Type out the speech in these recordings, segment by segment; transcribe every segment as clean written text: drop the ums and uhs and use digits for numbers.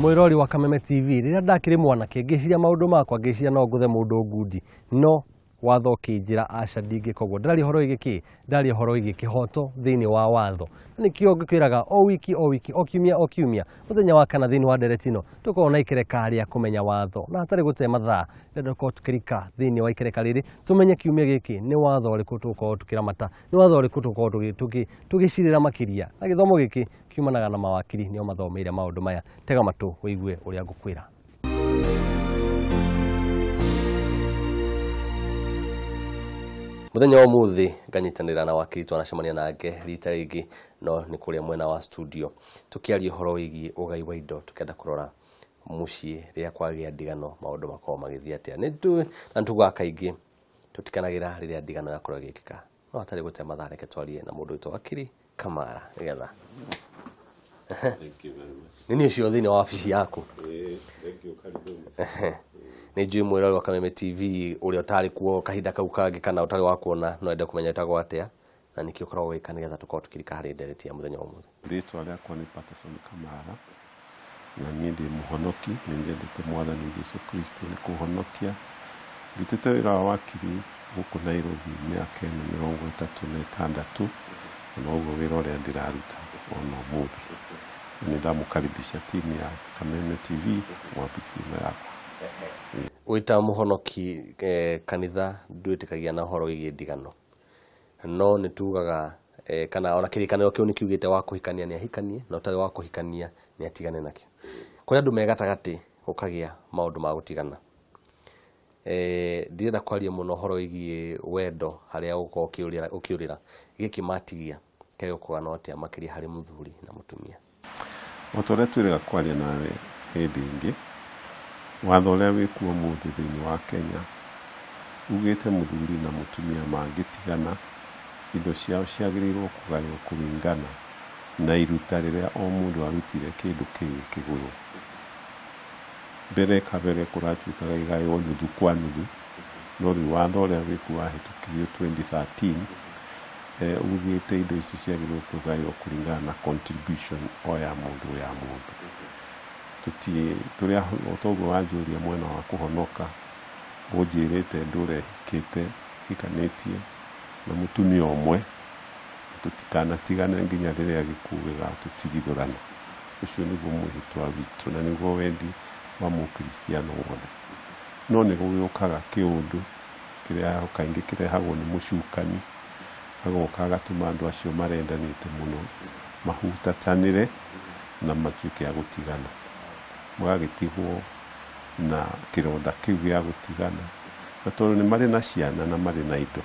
Mwirori wa Kameme TV rĩrĩa ndakĩrĩ mwanake ngĩciria maũndũ makwa ngĩciria no ngũthe mũndũ ngundi no watho kĩnjĩra aca ndingĩkogwo ndarĩ horo igĩkĩ ndarĩ horo igĩkĩhoto thĩinĩ wa watho nĩkĩo ngĩkwĩraga o wiki o kiumia mũthenya wa kana thĩinĩ wa nderetino tũkorwo na ikereka rĩa kũmenya watho na hatarĩ gũte mathaa ndĩrenda tukĩrika thĩinĩ wa ikereka rĩrĩ tũmenye kiumia gĩkĩ nĩ watho ũrĩkũ tũkorwo tũkĩramata nĩ watho ũrĩkũ tũkorwo tũgĩcirĩra makĩria na gĩthomo gĩkĩ kiumanaga na mawakiri nĩo mathomeire maũndũ maya tega matũ wĩigue ũrĩa ngũkwĩra. Muthenya wa muthi nganyitanira na wakiri twanacemania nake rita rĩngĩ no nĩ kũrĩa mwena wa studio tukiaria horo wĩgiĩ Ugai wa indo tukenda kũrora muciĩ rĩrĩa kwagĩa ndigano maũndũ makorwo magĩthiĩ atĩa nĩ tugaga kaingĩ tutikanagĩra rĩrĩa ndigano yakorwo ĩgĩkĩka no hatarĩ gũte mathaa reke twarie na mũndũ witũ wakiri Kamara nĩgetha nini ũcio thĩinĩ wa wabici yaku nĩ njui mwirori wa Kameme TV ũrĩa ũtarĩ kuo kahinda kau kangĩ kana ũtarĩ wa kuona no ende kũmenya etagwo atĩa na nĩkĩo ũkoragwo wĩka nĩgetha tũkorwo tũkirika harĩ ndereti ya mũthenya wa ũmũthĩ. Rĩtwa rĩakwa nĩ Patterson Kamara na niĩ ndĩ mũhonoki nĩ nyendete Mwathani Jesũ Kristo nĩ kũhonokia ndutĩte wĩra wa wakiri gũkũ Nairobi mĩaka 36 na ũguo wĩra ũrĩa ndĩraruta ona ũmũthĩ nĩ ndamũkaribisha timu ya Kameme TV wabici-inĩ yakwa. Wita muhonoki kanitha ndwĩtĩkagia na horo wĩgiĩ ndigano no nĩ tugaga kana ona kĩrĩkanĩro kĩu nĩ kiugĩte wa kũhikania nĩ ahikanie na ũtarĩ wa kũhikania nĩ atigane nakĩo kũrĩa andũ megatagatĩ ũkagĩa maũndũ ma gũtigana ndirenda kwaria mũno horo wĩgiĩ wendo harĩa ũkorwo ũkĩũrĩra gĩkĩ matigia kegũkorwo no atĩa makĩria harĩ mũthuri na mũtumia. Otore twĩrĩga kwaria nawe hĩndĩ ĩngĩ watho ũrĩa wĩkuo mũthĩ thĩinĩ wa Kenya ugĩte mũthuri na mũtumia mangĩtigana indo ciao ciagĩrĩirwo kũgaywo kũringana na iruta rĩrĩa o mũndũ arutire kĩndũ kĩu kĩgũrũ. Mbere kabere kũratuĩkaga igaywo nuthu kwa nuthu no rĩu watho ũrĩa wĩkuo wahĩtũkirio 2013 ugĩte indo icio ciagĩrĩirwo kũgaywo kũringana na contribution o ya mũndũ ya mũndũ. Tũrĩa ũtoguo wanjũria mwena wa kũhonoka ũnjĩrĩte ndũrekĩte hikanĩtie na mũtumia ũmwe tũtikanatigane nginya rĩrĩa gĩkuũ gĩgatũtigithũrana. Ũcio nĩguo mwĩhĩtwa witũ na nĩguo wendi wa mũkristiano wothe no nĩ gũgĩũkaga kĩũndũ kĩrĩa kaingĩ kĩrehagwo nĩ mũcukani agoka agatũma andũ acio marendanĩte mũno mahutatanĩre na matuĩke a gũtigana magagĩtigwo na kĩronda kĩu gĩa gũtigana na tondũ nĩ marĩ na ciana na marĩ na indo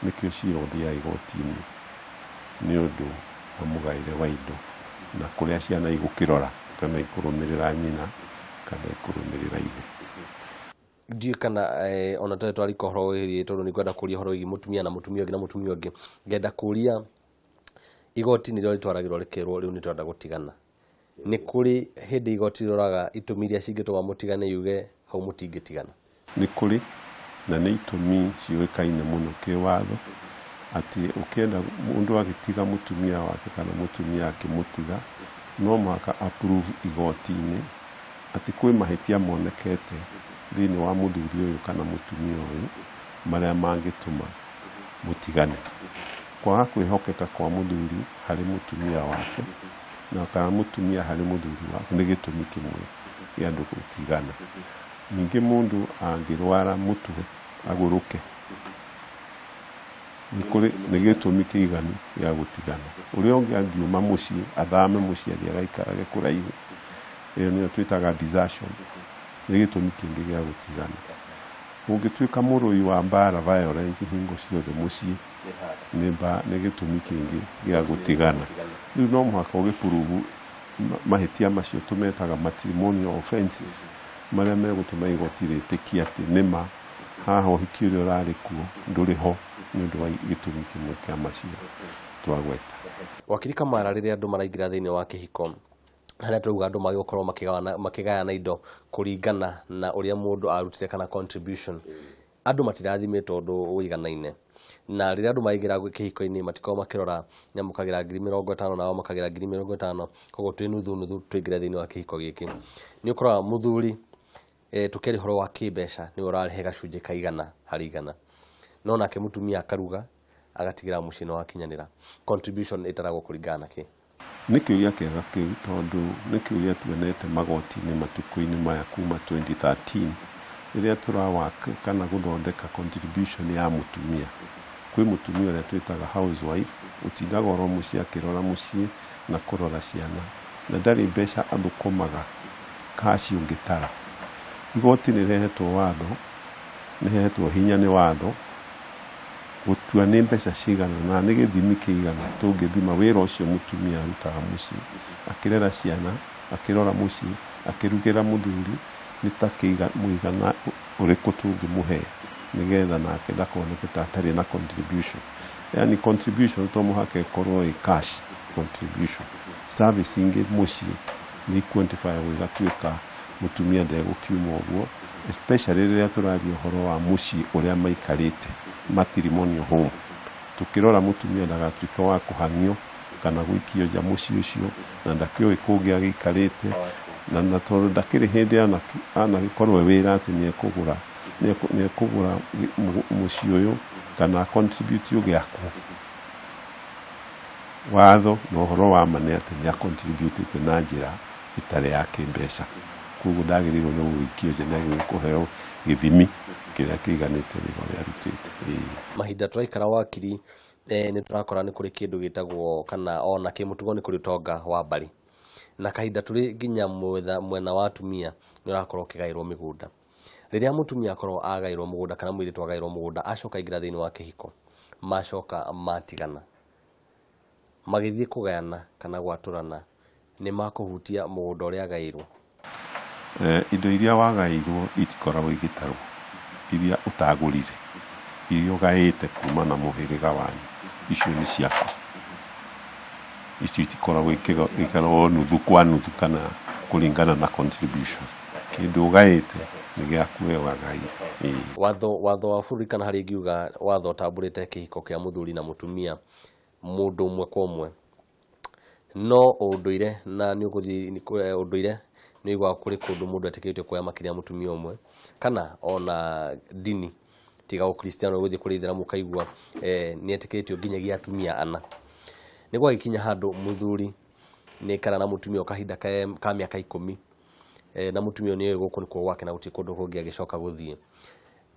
nĩkĩo cira ũthiaga igoti-inĩ nĩ ũndũ wa mũgaĩre wa indo na kũrĩa ciana igũkĩrora kana ikũrũmĩrĩra nyina kana ikũrũmĩrĩra ithe. Ndiũ kana ona tũrĩ twarĩka horo wĩgiĩ tondũ nĩ kwenda kũria horo wĩgiĩ mũtumia na mũtumia ũngĩ na mũtumia ũngĩ ngenda kũria igoti nĩ rĩo rĩtwaragĩrwo rĩkerwo rĩu nĩ tũrenda gũtigana. Nĩ kũrĩ hĩndĩ igoti rĩroraga itũmi iria cingĩtũma mũtigane yuge hau mũtingĩtigana. Nĩ kũrĩ na nĩ itũmi ciũĩkaine mũno kĩwatho atĩ ũkĩenda mũndũ agĩtiga mũtumia wake kana mũtumia akĩmũtiga no mũhaka approve igoti-inĩ atĩ kwĩ mahĩtia monekete thĩinĩ wa mũthuri ũyũ kana mũtumia ũyũ marĩa mangĩtũma mũtigane. Kwaga kwĩhokeka kwa mũthuri harĩ mũtumia wake na kana mũtumia harĩ mũthuri wake nĩ gĩtũmi kĩmwe gĩa andũ gũtigana. Ningĩ mũndũ angĩrwara mũtwe agũrũke nĩ gĩtũmi kĩiganu gĩa gũtigana. Ũrĩa ũngĩ angiuma mũciĩ athame mũciĩ athiĩ agaikarage kũraihu ĩyo nĩyo twĩtaga desertion nĩ gĩtũmi kĩngĩ gĩa gũtigana. Ũngĩtuĩka mũrũi wa mbara violence hingo ciothe mũciĩ nĩ gĩtũmi kĩngĩ gĩa gũtigana. Rĩu no mũhaka ũgĩpuruvu mahĩtia macio tũmetaga matrimonial offenses marĩa megũtũma igoti rĩtĩkie atĩ nĩma haha ũhiki ũrĩa ũrarĩ kuo ndũrĩ ho nĩ ũndũ wa gĩtũmi kĩmwe kĩa macio twagweta. Wakiri Kamara rĩrĩa andũ maraingĩra thĩinĩ wa kĩhiko harĩa tũrauga andũ magĩgũkorwo makĩgayana indo kũringana na ũrĩa mũndũ arutire kana contribution andũ matirathimĩtwo ũndũ ũiganaine na rĩrĩa andũ maigĩra kĩhiko-inĩ matikoo makĩrora nyamũkagira 50,000 nao makagira 50,000 koguo twĩ nuthu twĩngĩre thĩinĩ wa kĩhiko gĩkĩ. Nĩ ũkoraga mũthuri tukĩrĩ horo wa kĩmbeca nĩ ũrarehe gacunjĩ ka 100%, no nake mũtumia akaruga agatigĩra mũciĩ no akinyanĩra. Contribution ĩtaragwo kũringana na kĩ? Nĩ kĩũria kĩega kĩu, tondũ nĩ kĩũria tuonete magoti-inĩ matukũ-inĩ maya kuma 2013 rĩrĩa tũrawaka kana gũthondeka contribution ya mũtumia. Kwĩ mũtumia ũrĩa twĩtaga housewife, ũtindaga oro mũciĩ akĩrora mũciĩ na kũrora ciana, na ndarĩ mbeca athũkũmaga kaci ũngĩtara. Igoti nĩ rĩhetwo watho, nĩ rĩhetwo hinya nĩ watho gũtua nĩ mbeca cigana na nĩ gĩthimi kĩigana tũngĩthima wĩra ũcio mũtumia arutaga mũciĩ, akĩrera ciana, akĩrora mũciĩ, akĩrugĩra mũthuri, nĩ ta mũigana ũrĩkũ tũngĩmũhe nĩgetha nake ndakoneke ta atarĩ na contribution. Yani contribution to mũhaka ĩkorwo ĩ cash contribution. Service ingĩ mũciĩ nĩ quantify gũgatuĩka mũtumia ndegũkiuma ũguo, especially rĩrĩa tũraria ũhoro wa mũciĩ ũrĩa maikarĩte, matrimonial home. Tukirora mũtumia ndagatuĩke wa kũhang'io kana gũikio nja mũciĩ ũcio na ndakĩũĩ kũngĩ agĩikarĩte, na tondũ ndakĩrĩ hĩndĩ anagĩkorwo wĩra atĩ nĩ ekũgũra mũciĩ ũyũ kana contribute ũgĩakwo. Watho na ũhoro wa ma nĩ atĩ nĩ contribute na njĩra ĩtarĩ ya kĩmbeca, koguo ndagĩrĩirwo nĩ gũikio nja, nĩ kũheo gĩthimi kĩrĩa kĩiganĩte wĩra ũrĩa arutĩte. Mahinda tũraikara wakiri nĩ tũrakora nĩ kũrĩ kĩndũ gĩtagwo kana ona kĩmũtugo nĩ kũrĩ ũtonga wa mbarĩ, na kahinda tũrĩ nginya mwena wa atumia nĩ ũrakorwo ũkĩgaĩrwo mĩgũnda. Rĩrĩa mũtumia akorwo agaĩrwo mũgũnda kana mũirĩtu agaĩrwo mũgũnda acoka aingĩra thĩinĩ wa kĩhiko, macoka matigana, magĩthiĩ kũgayana kana gwatũrana, nĩ makũhutia mũgũnda ũrĩa agaĩrwo. Indo iria wagaĩirwo itikoragwo igĩtarwo, iria ũtagũrire, iria ũgaĩte kuma na mũhĩrĩga wanyu, icio nĩ ciaku. Icio itikoragwo ikarwo nuthu kwa nuthu kana kũringana na contribution. Kĩndũ ũgaĩte nĩ gĩaku we wagaĩire. Watho wa bũrũri kana harĩ ingiuga watho ũtambũrĩte kĩhiko kĩa mũthuri na mũtumia mũndũ ũmwe kwa ũmwe, no ũndũire na nĩ ũgũthiĩ ũndũire nĩ igwa kũrĩ kũndũ mũndũ etĩkĩtio kuoya makĩria mũtumia ũmwe, kana ona dini tiga ũkristiano gũthiĩ kũrĩ itheramu kaigua nĩ etĩkĩtio nginyagia atumia 4. Nĩ gwagĩkinya handũ mũthuri nĩ kana na mũtumia kahinda ka mĩaka 10, na mũtumia nĩ gũkũ nĩkuo gwake na gũtirĩ kũndũ kũngĩ agĩcoka gũthiĩ.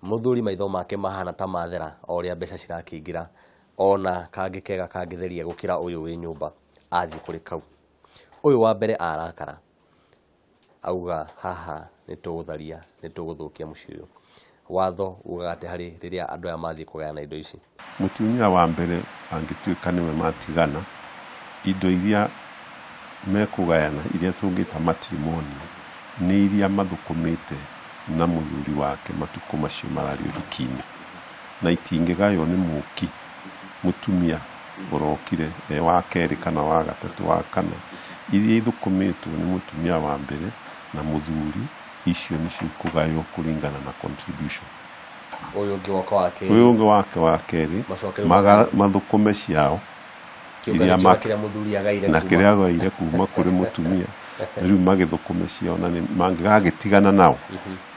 Mũthuri maitho make mahana ta mathera o ũrĩa mbeca cirakĩingĩra, ona kangĩ kega kangĩtheria gũkĩra ũyũ wĩ nyũmba athiĩ kũrĩ kau. Ũyũ wa mbere arakara auga haha nĩ tũgũtharia, nĩ tũgũthũkia mũciĩ ũyũ. Watho ugaga atĩ harĩ rĩrĩa andũ aya mathiĩ kũgayana indo ici, mũtumia wa mbere angĩtuĩka nĩwe matigana, indo iria mekũgayana iria tũngĩta matrimoni nĩ iria mathũkũmĩte na mũthuri wake matukũ macio mararĩ ũhiki-inĩ, na itingĩgaywo nĩ mũki mũtumia ũrokire wa kerĩ kana wa gatatũ wa kana. Iria ithũkũmĩtwo nĩ mũtumia wa mbere na mũthuri, icio nĩcio ikũgaywo kũringana na contribution. Ũyũ ũngĩ wake wa kerĩ, ũyũ ũngĩ wake wa kerĩ mathũkũme ciao iria na kĩrĩa agaire kuma kũrĩ mũtumia, rĩu magĩthũkũme ciao, na mangĩgagĩtigana nao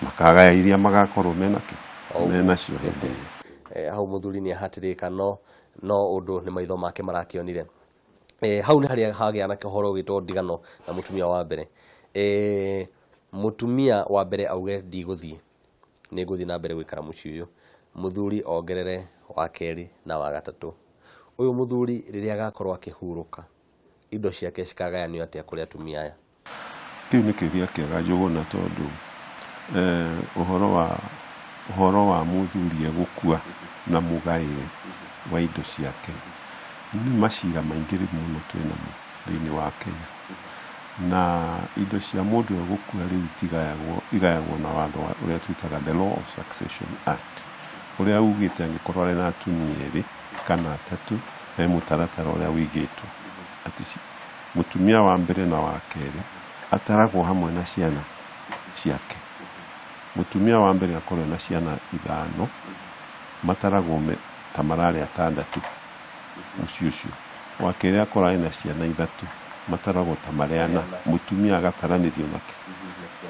makagaya iria magakorwo menacio hĩndĩ ĩyo. Hau mũthuri nĩ ahatĩrĩka, no ũndũ nĩ maitho make marakĩonire. Hau nĩ harĩa hagĩa na kĩhoro gĩtwo ndigano na mũtumia wa mbere. Mũtumia wa mbere auge ndigũthiĩ, nĩ ngũthiĩ na mbere gwĩkara mũciĩ ũyũ, mũthuri ongerere wa kerĩ na wa gatatũ. Ũyũ mũthuri rĩrĩa agakorwo akĩhurũka, indo ciake cikagayanio atĩa kũrĩ atumia aya? Kĩu nĩ kĩũria kĩega Njũgũna, tondũ ũhoro wa mũthuri gũkua na mũgaĩre wa indo ciake nĩ macira maingĩ mũno twĩnamo thĩinĩ wa Kenya, na indo cia mũndũ gũkua rĩu igayagwo na watho ũrĩa twĩtaga the Law of Succession Act, ũrĩa ugĩte angĩkorwo arĩ na atumia erĩ kana atatũ, he mũtaratara ũrĩa wĩigĩtwo atĩ mũtumia wa mbere na wa kerĩ ataragwo hamwe na ciana ciake. Mũtumia wa mbere akorwo na ciana 5 mataragwo tamarare atandatu muciĩ ũcio wa kerĩ akora ena ciana ithatu mataragwo tamareana mutumia agataranĩrio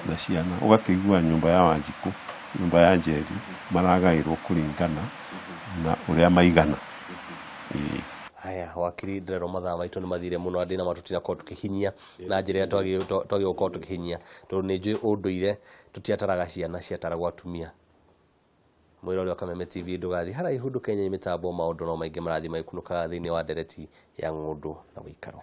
na ciana ũgakĩigua nyũmba ya Wanjikũ nyũmba ya Njeri maragaĩrwo kũringana na ũrĩa maigana. Haya wakiri ndirero mathaa maitũ nĩ mathire mũno andĩ na matutina ko tukihinyia na njĩra ya twagĩ gũkorwo tukihinyia tondũ nĩ njũĩ ũndũire tutiataraga ciana ciataragwo atumia. Mwĩra ũrĩa wa Kameme TV ndũgathiĩ haraihu ndũkenye mĩtambo maũndũ no maingĩ marathi maikũnũkaga thĩinĩ wa ndereti ya Ngundu na Uikaro.